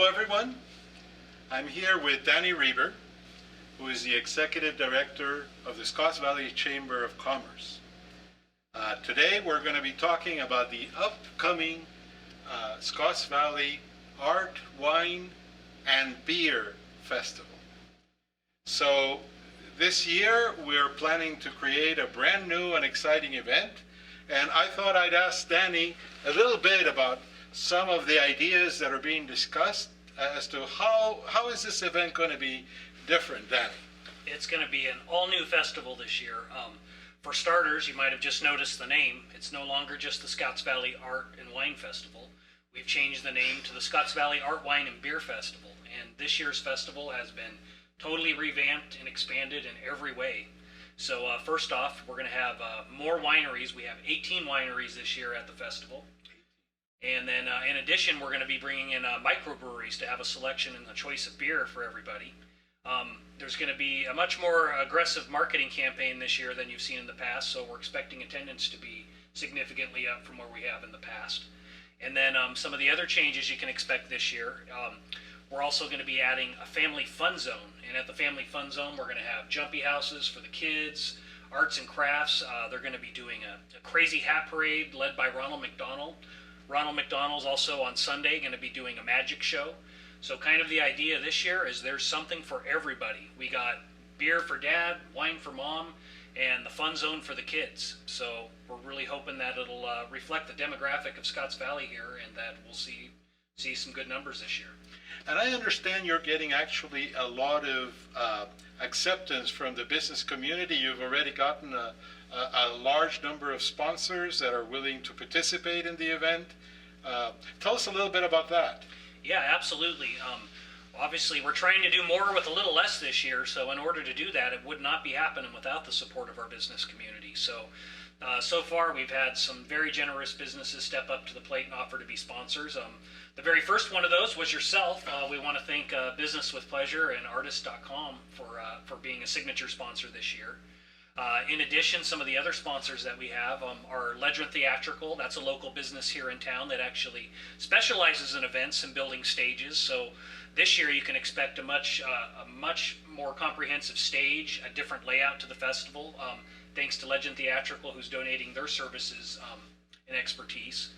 everyone. I'm here with Danny Reber, who is the Executive Director of the Scotts Valley Chamber of Commerce. Today we're going to be talking about the upcoming Scotts Valley Art, Wine, and Beer Festival. So this year we're planning to create a brand new and exciting event, and I thought I'd ask Danny a little bit about some of the ideas that are being discussed as to how is this event going to be different, Danny? It's going to be an all-new festival this year. For starters, you might have just noticed the name. It's no longer just the Scotts Valley Art and Wine Festival. We've changed the name to the Scotts Valley Art, Wine, and Beer Festival. And this year's festival has been totally revamped and expanded in every way. So first off, we're going to have more wineries. We have 18 wineries this year at the festival. And then in addition, we're going to be bringing in microbreweries to have a selection and a choice of beer for everybody. There's going to be a much more aggressive marketing campaign this year than you've seen in the past, so we're expecting attendance to be significantly up from where we have in the past. And then some of the other changes you can expect this year, we're also going to be adding a family fun zone. And at the family fun zone, we're going to have jumpy houses for the kids, arts and crafts. They're going to be doing a crazy hat parade led by Ronald McDonald. Ronald McDonald's also on Sunday going to be doing a magic show. So kind of the idea this year is there's something for everybody. We got beer for dad, wine for mom, and the fun zone for the kids. So we're really hoping that it'll reflect the demographic of Scotts Valley here and that we'll see some good numbers this year. And I understand you're getting actually a lot of acceptance from the business community. You've already gotten a large number of sponsors that are willing to participate in the event. Tell us a little bit about that. Yeah, absolutely. Obviously, we're trying to do more with a little less this year, so in order to do that, it would not be happening without the support of our business community. So far, we've had some very generous businesses step up to the plate and offer to be sponsors. The very first one of those was yourself. We want to thank Business with Pleasure and Artist.com for being a signature sponsor this year. In addition, some of the other sponsors that we have are Legend Theatrical. That's a local business here in town that actually specializes in events and building stages. So this year you can expect a much more comprehensive stage, a different layout to the festival, thanks to Legend Theatrical, who's donating their services and expertise.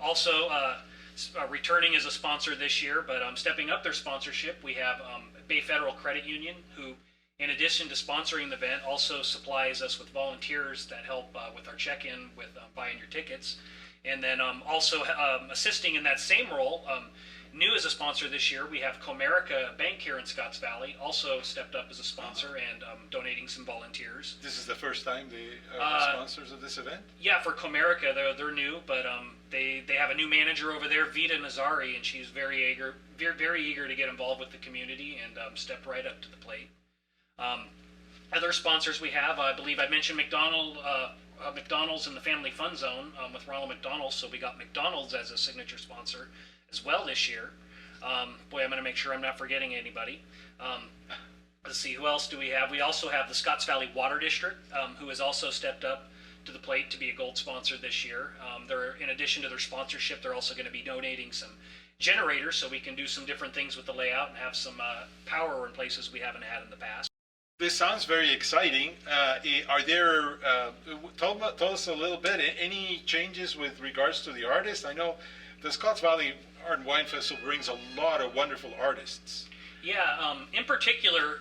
Also, returning as a sponsor this year, but stepping up their sponsorship, we have Bay Federal Credit Union, who in addition to sponsoring the event, also supplies us with volunteers that help with our check-in with buying your tickets. And then also assisting in that same role, new as a sponsor this year, we have Comerica Bank here in Scotts Valley, also stepped up as a sponsor and donating some volunteers. This is the first time they are sponsors of this event? Yeah, for Comerica, they're new, but they have a new manager over there, Vita Nazari, and she's very eager to get involved with the community and step right up to the plate. Other sponsors we have, I believe I mentioned McDonald's in the Family Fun Zone with Ronald McDonald, so we got McDonald's as a signature sponsor as well this year. Boy, I'm going to make sure I'm not forgetting anybody. Let's see, who else do we have? We also have the Scotts Valley Water District, who has also stepped up to the plate to be a gold sponsor this year. In addition to their sponsorship, they're also going to be donating some generators so we can do some different things with the layout and have some power in places we haven't had in the past. This sounds very exciting. Are there, tell us a little bit, any changes with regards to the artists? I know the Scotts Valley Art and Wine Festival brings a lot of wonderful artists. Yeah, in particular,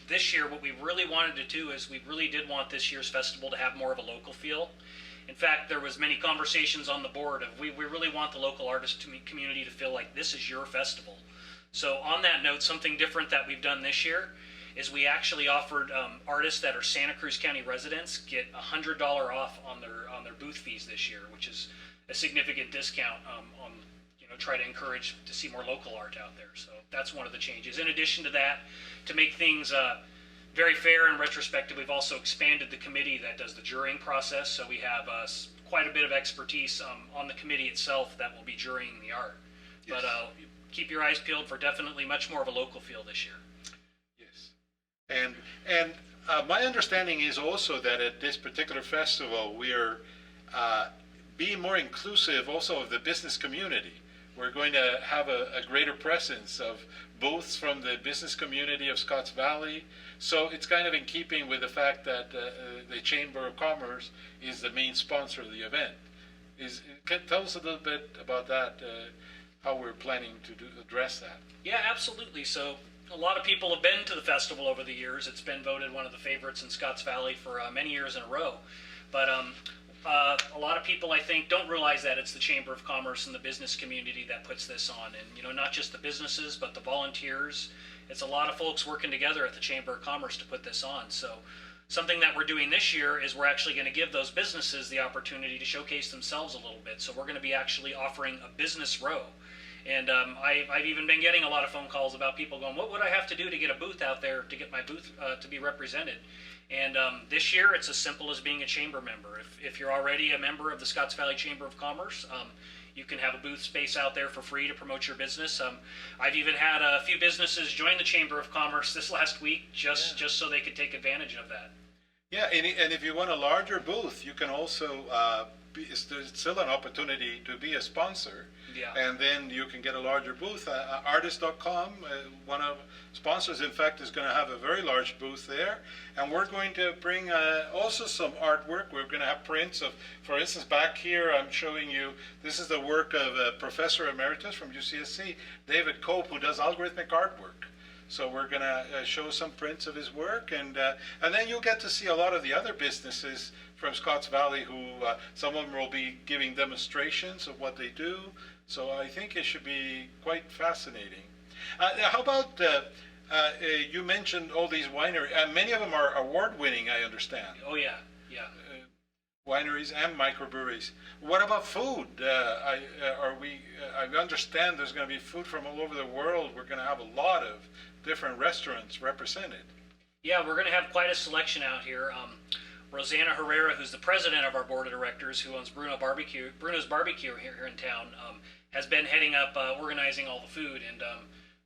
this year what we really wanted to do is we really did want this year's festival to have more of a local feel. In fact, there was many conversations on the board of we really want the local artist community to feel like this is your festival. So on that note, something different that we've done this year is we actually offered artists that are Santa Cruz County residents get $100 off on their booth fees this year, which is a significant discount on try to encourage to see more local art out there. So that's one of the changes. In addition to that, to make things very fair and retrospective, we've also expanded the committee that does the jurying process. So we have quite a bit of expertise on the committee itself that will be jurying the art. Yes. But keep your eyes peeled for definitely much more of a local feel this year. Yes. And my understanding is also that at this particular festival, we are being more inclusive also of the business community. We're going to have a greater presence of booths from the business community of Scotts Valley. So it's kind of in keeping with the fact that the Chamber of Commerce is the main sponsor of the event. Tell us a little bit about that, how we're planning to address that. Yeah, absolutely. So a lot of people have been to the festival over the years. It's been voted one of the favorites in Scotts Valley for many years in a row. But a lot of people, I think, don't realize that it's the Chamber of Commerce and the business community that puts this on. And, not just the businesses, but the volunteers. It's a lot of folks working together at the Chamber of Commerce to put this on. So something that we're doing this year is we're actually going to give those businesses the opportunity to showcase themselves a little bit. So we're going to be actually offering a business row. And I've even been getting a lot of phone calls about people going, what would I have to do to get a booth out there, to get my booth to be represented? And this year, it's as simple as being a chamber member. If you're already a member of the Scotts Valley Chamber of Commerce, you can have a booth space out there for free to promote your business. I've even had a few businesses join the Chamber of Commerce this last week just so they could take advantage of that. Yeah, and if you want a larger booth, you can also, there's still an opportunity to be a sponsor. Yeah. And then you can get a larger booth. Artist.com, one of sponsors, in fact, is going to have a very large booth there. And we're going to bring also some artwork. We're going to have prints of, for instance, back here, I'm showing you, this is the work of a Professor Emeritus from UCSC, David Cope, who does algorithmic artwork. So we're going to show some prints of his work, and then you'll get to see a lot of the other businesses from Scotts Valley who, some of them will be giving demonstrations of what they do. So I think it should be quite fascinating. How about, you mentioned all these wineries, many of them are award-winning, I understand. Oh yeah, yeah. Wineries and microbreweries. What about food? I understand there's going to be food from all over the world. We're going to have a lot of different restaurants represented. Yeah, we're going to have quite a selection out here. Rosanna Herrera, who's the president of our board of directors, who owns Bruno's Barbecue here in town, has been heading up organizing all the food. And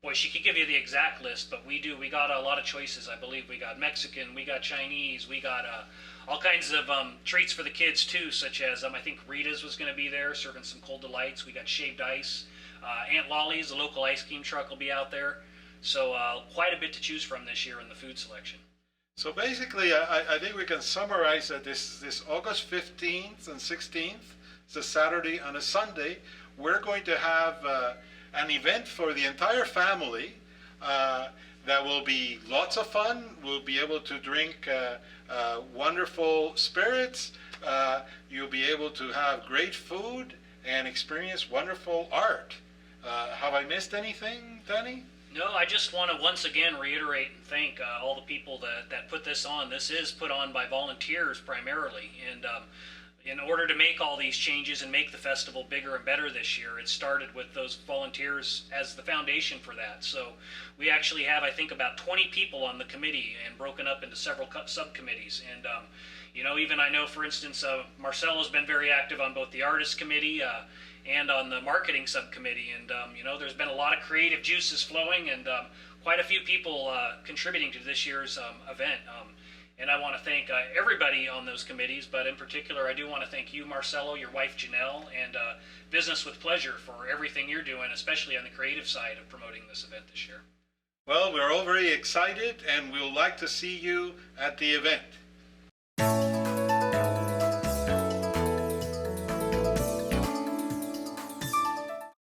boy, she could give you the exact list, but we got a lot of choices. I believe we got Mexican, we got Chinese, we got all kinds of treats for the kids too, such as I think Rita's was going to be there serving some cold delights. We got shaved ice. Aunt Lollie's, the local ice cream truck, will be out there. So quite a bit to choose from this year in the food selection. So basically, I think we can summarize that this August 15th and 16th, it's a Saturday and a Sunday, we're going to have an event for the entire family that will be lots of fun. We'll be able to drink wonderful spirits. You'll be able to have great food and experience wonderful art. Have I missed anything, Danny? No, I just want to once again reiterate and thank all the people that put this on. This is put on by volunteers primarily, and in order to make all these changes and make the festival bigger and better this year, it started with those volunteers as the foundation for that. So we actually have, I think, about 20 people on the committee and broken up into several subcommittees. And even I know, for instance, Marcelo's been very active on both the artist committee and on the marketing subcommittee, and there's been a lot of creative juices flowing, and quite a few people contributing to this year's event. And I want to thank everybody on those committees, but in particular, I do want to thank you, Marcelo, your wife, Janelle, and Business with Pleasure for everything you're doing, especially on the creative side of promoting this event this year. Well, we're all very excited, and we'll like to see you at the event.